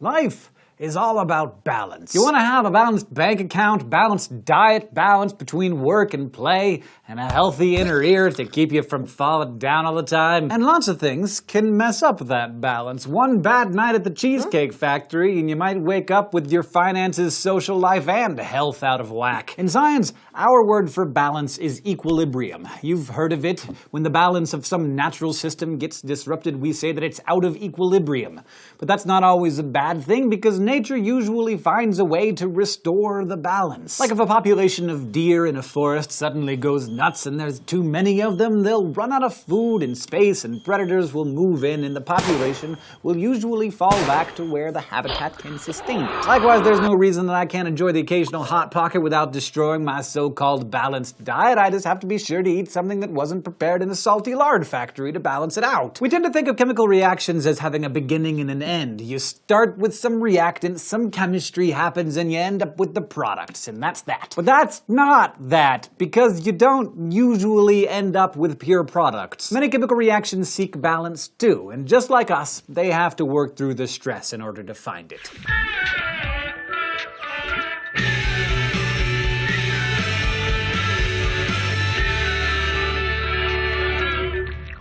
Life is all about balance. You want to have a balanced bank account, balanced diet, balance between work and play, and a healthy inner ear to keep you from falling down all the time. And lots of things can mess up that balance. One bad night at the Cheesecake Factory and you might wake up with your finances, social life, and health out of whack. In science, our word for balance is equilibrium. You've heard of it. When the balance of some natural system gets disrupted, we say that it's out of equilibrium. But that's not always a bad thing, because nature usually finds a way to restore the balance. Like if a population of deer in a forest suddenly goes nuts and there's too many of them, they'll run out of food and space and predators will move in and the population will usually fall back to where the habitat can sustain it. Likewise, there's no reason that I can't enjoy the occasional Hot Pocket without destroying my so-called balanced diet. I just have to be sure to eat something that wasn't prepared in a salty lard factory to balance it out. We tend to think of chemical reactions as having a beginning and an end. You start with some reactants, some chemistry happens, and you end up with the products, and that's that. But that's not that, because you don't usually end up with pure products. Many chemical reactions seek balance too, and just like us, they have to work through the stress in order to find it.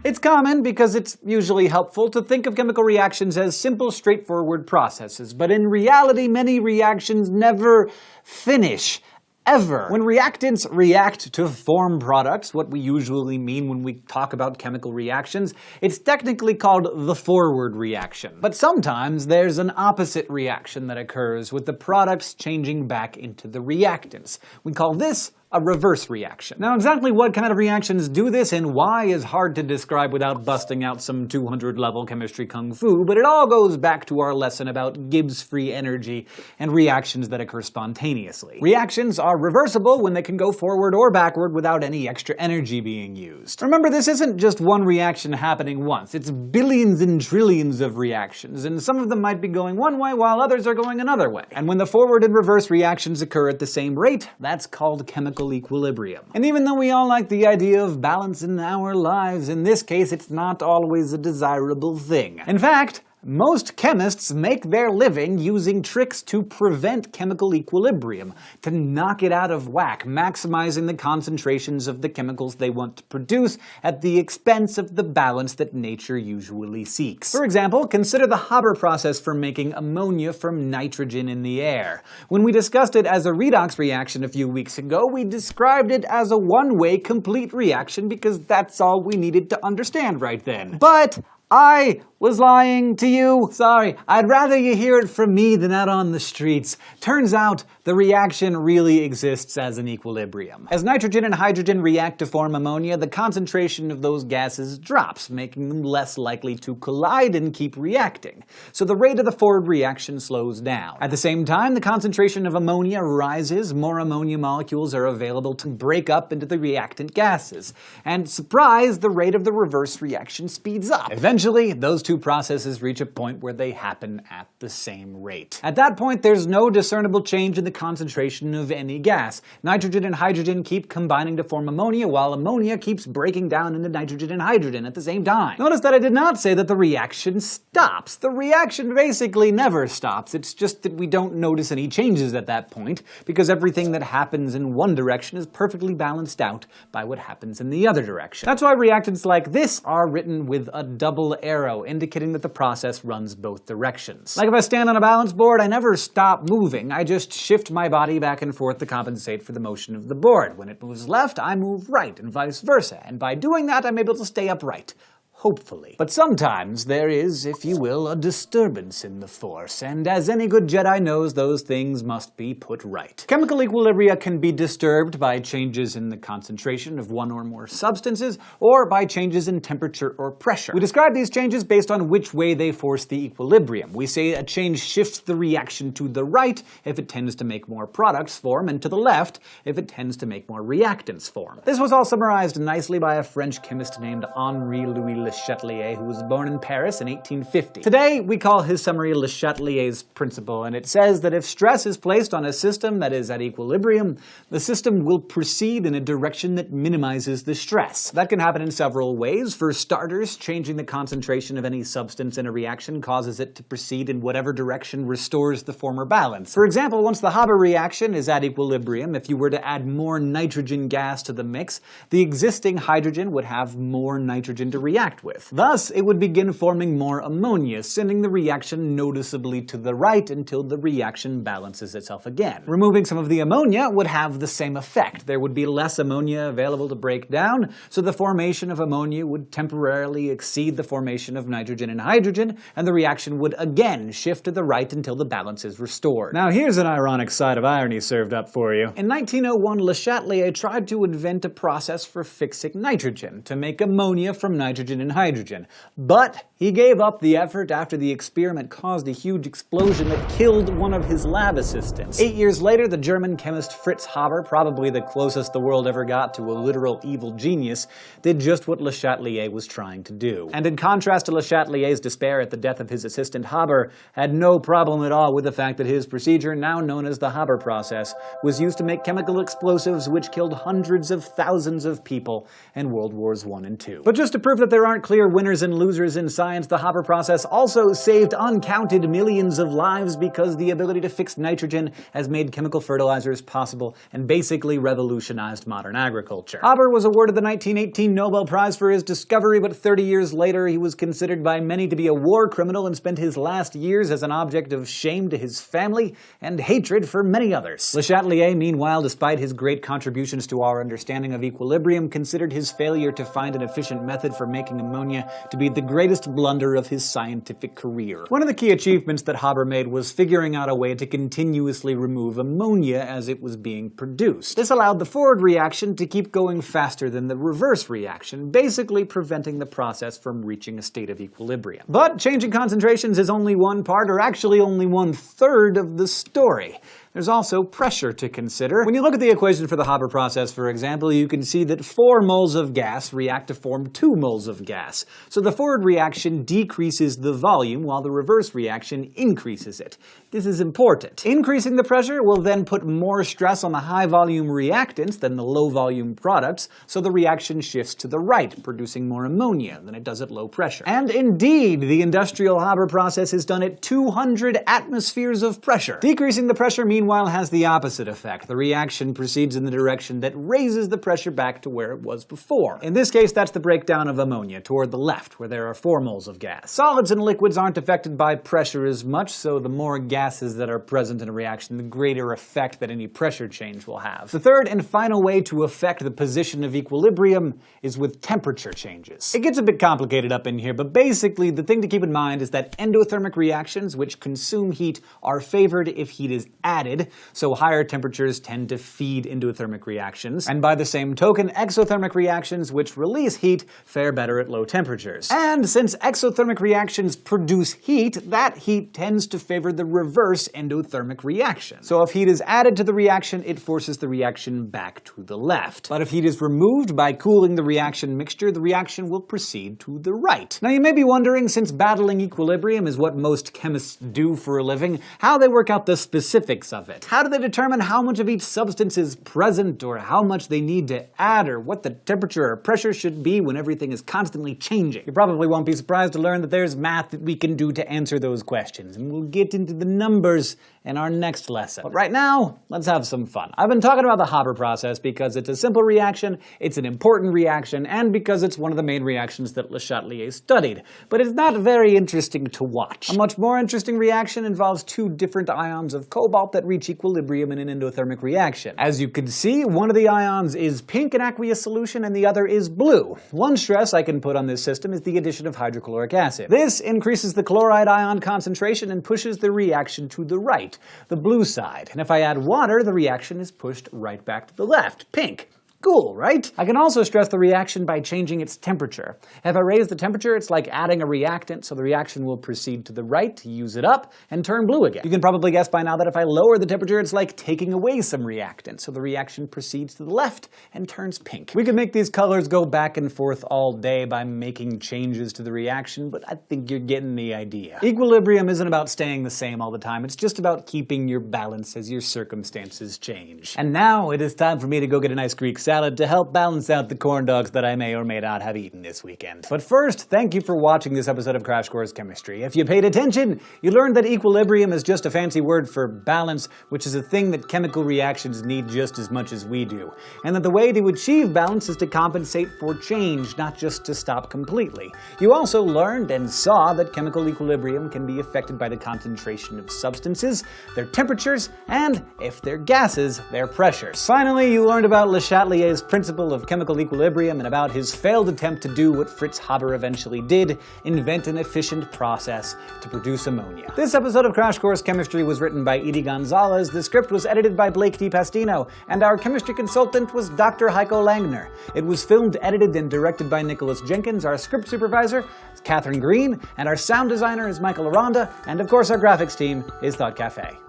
It's common, because it's usually helpful, to think of chemical reactions as simple, straightforward processes. But in reality, many reactions never finish. Ever. When reactants react to form products, what we usually mean when we talk about chemical reactions, it's technically called the forward reaction. But sometimes there's an opposite reaction that occurs, with the products changing back into the reactants. We call this a reverse reaction. Now, exactly what kind of reactions do this and why is hard to describe without busting out some 200-level chemistry kung fu, but it all goes back to our lesson about Gibbs free energy and reactions that occur spontaneously. Reactions are reversible when they can go forward or backward without any extra energy being used. Remember, this isn't just one reaction happening once. It's billions and trillions of reactions, and some of them might be going one way while others are going another way. And when the forward and reverse reactions occur at the same rate, that's called chemical equilibrium. And even though we all like the idea of balance in our lives, in this case it's not always a desirable thing. In fact, most chemists make their living using tricks to prevent chemical equilibrium, to knock it out of whack, maximizing the concentrations of the chemicals they want to produce at the expense of the balance that nature usually seeks. For example, consider the Haber process for making ammonia from nitrogen in the air. When we discussed it as a redox reaction a few weeks ago, we described it as a one-way complete reaction because that's all we needed to understand right then. But I was lying to you. Sorry, I'd rather you hear it from me than out on the streets. Turns out, the reaction really exists as an equilibrium. As nitrogen and hydrogen react to form ammonia, the concentration of those gases drops, making them less likely to collide and keep reacting. So the rate of the forward reaction slows down. At the same time, the concentration of ammonia rises, more ammonia molecules are available to break up into the reactant gases. And surprise, the rate of the reverse reaction speeds up. Eventually, those two processes reach a point where they happen at the same rate. At that point, there's no discernible change in the concentration of any gas. Nitrogen and hydrogen keep combining to form ammonia, while ammonia keeps breaking down into nitrogen and hydrogen at the same time. Notice that I did not say that the reaction stops. The reaction basically never stops. It's just that we don't notice any changes at that point, because everything that happens in one direction is perfectly balanced out by what happens in the other direction. That's why reactants like this are written with a double arrow, indicating that the process runs both directions. Like if I stand on a balance board, I never stop moving. I just shift my body back and forth to compensate for the motion of the board. When it moves left, I move right, and vice versa. And by doing that, I'm able to stay upright. Hopefully. But sometimes there is, if you will, a disturbance in the Force, and as any good Jedi knows, those things must be put right. Chemical equilibria can be disturbed by changes in the concentration of one or more substances, or by changes in temperature or pressure. We describe these changes based on which way they force the equilibrium. We say a change shifts the reaction to the right if it tends to make more products form, and to the left if it tends to make more reactants form. This was all summarized nicely by a French chemist named Henri Louis Le Chatelier, who was born in Paris in 1850. Today, we call his summary Le Chatelier's principle, and it says that if stress is placed on a system that is at equilibrium, the system will proceed in a direction that minimizes the stress. That can happen in several ways. For starters, changing the concentration of any substance in a reaction causes it to proceed in whatever direction restores the former balance. For example, once the Haber reaction is at equilibrium, if you were to add more nitrogen gas to the mix, the existing hydrogen would have more nitrogen to react with. Thus, it would begin forming more ammonia, sending the reaction noticeably to the right until the reaction balances itself again. Removing some of the ammonia would have the same effect. There would be less ammonia available to break down, so the formation of ammonia would temporarily exceed the formation of nitrogen and hydrogen, and the reaction would again shift to the right until the balance is restored. Now here's an ironic side of irony served up for you. In 1901, Le Chatelier tried to invent a process for fixing nitrogen, to make ammonia from nitrogen and hydrogen. But he gave up the effort after the experiment caused a huge explosion that killed one of his lab assistants. 8 years later, the German chemist Fritz Haber, probably the closest the world ever got to a literal evil genius, did just what Le Chatelier was trying to do. And in contrast to Le Chatelier's despair at the death of his assistant, Haber had no problem at all with the fact that his procedure, now known as the Haber process, was used to make chemical explosives which killed hundreds of thousands of people in World Wars I and II. But just to prove that there aren't clear winners and losers in science, the Haber process also saved uncounted millions of lives because the ability to fix nitrogen has made chemical fertilizers possible and basically revolutionized modern agriculture. Haber was awarded the 1918 Nobel Prize for his discovery, but 30 years later he was considered by many to be a war criminal and spent his last years as an object of shame to his family and hatred for many others. Le Chatelier, meanwhile, despite his great contributions to our understanding of equilibrium, considered his failure to find an efficient method for making ammonia to be the greatest blunder of his scientific career. One of the key achievements that Haber made was figuring out a way to continuously remove ammonia as it was being produced. This allowed the forward reaction to keep going faster than the reverse reaction, basically preventing the process from reaching a state of equilibrium. But changing concentrations is only one part, or actually only 1/3 of the story. There's also pressure to consider. When you look at the equation for the Haber process, for example, you can see that 4 moles of gas react to form 2 moles of gas. So the forward reaction decreases the volume, while the reverse reaction increases it. This is important. Increasing the pressure will then put more stress on the high-volume reactants than the low-volume products, so the reaction shifts to the right, producing more ammonia than it does at low pressure. And indeed, the industrial Haber process is done at 200 atmospheres of pressure. Decreasing the pressure meanwhile has the opposite effect. The reaction proceeds in the direction that raises the pressure back to where it was before. In this case, that's the breakdown of ammonia toward the left, where there are 4 moles of gas. Solids and liquids aren't affected by pressure as much, so the more gases that are present in a reaction, the greater effect that any pressure change will have. The third and final way to affect the position of equilibrium is with temperature changes. It gets a bit complicated up in here, but basically the thing to keep in mind is that endothermic reactions, which consume heat, are favored if heat is added, so higher temperatures tend to feed endothermic reactions. And by the same token, exothermic reactions, which release heat, fare better at low temperatures. And since exothermic reactions produce heat, that heat tends to favor the reverse endothermic reaction. So if heat is added to the reaction, it forces the reaction back to the left. But if heat is removed by cooling the reaction mixture, the reaction will proceed to the right. Now you may be wondering, since battling equilibrium is what most chemists do for a living, how they work out the specifics of it. How do they determine how much of each substance is present, or how much they need to add, or what the temperature or pressure should be when everything is constantly changing? You probably won't be surprised to learn that there's math that we can do to answer those questions, and we'll get into the numbers in our next lesson. But right now, let's have some fun. I've been talking about the Haber process because it's a simple reaction, it's an important reaction, and because it's one of the main reactions that Le Chatelier studied. But it's not very interesting to watch. A much more interesting reaction involves 2 different ions of cobalt that reach equilibrium in an endothermic reaction. As you can see, one of the ions is pink in aqueous solution and the other is blue. One stress I can put on this system is the addition of hydrochloric acid. This increases the chloride ion concentration and pushes the reaction to the right, the blue side. And if I add water, the reaction is pushed right back to the left, pink. Cool, right? I can also stress the reaction by changing its temperature. If I raise the temperature, it's like adding a reactant, so the reaction will proceed to the right, use it up, and turn blue again. You can probably guess by now that if I lower the temperature, it's like taking away some reactant, so the reaction proceeds to the left and turns pink. We can make these colors go back and forth all day by making changes to the reaction, but I think you're getting the idea. Equilibrium isn't about staying the same all the time, it's just about keeping your balance as your circumstances change. And now it is time for me to go get a nice Greek salad to help balance out the corn dogs that I may or may not have eaten this weekend. But first, thank you for watching this episode of Crash Course Chemistry. If you paid attention, you learned that equilibrium is just a fancy word for balance, which is a thing that chemical reactions need just as much as we do. And that the way to achieve balance is to compensate for change, not just to stop completely. You also learned and saw that chemical equilibrium can be affected by the concentration of substances, their temperatures, and, if they're gases, their pressures. Finally, you learned about Le Chatelier's principle of chemical equilibrium and about his failed attempt to do what Fritz Haber eventually did, invent an efficient process to produce ammonia. This episode of Crash Course Chemistry was written by Edie Gonzalez, the script was edited by Blake D. Pastino, and our chemistry consultant was Dr. Heiko Langner. It was filmed, edited, and directed by Nicholas Jenkins. Our script supervisor is Catherine Green, and our sound designer is Michael Aranda, and of course our graphics team is Thought Cafe.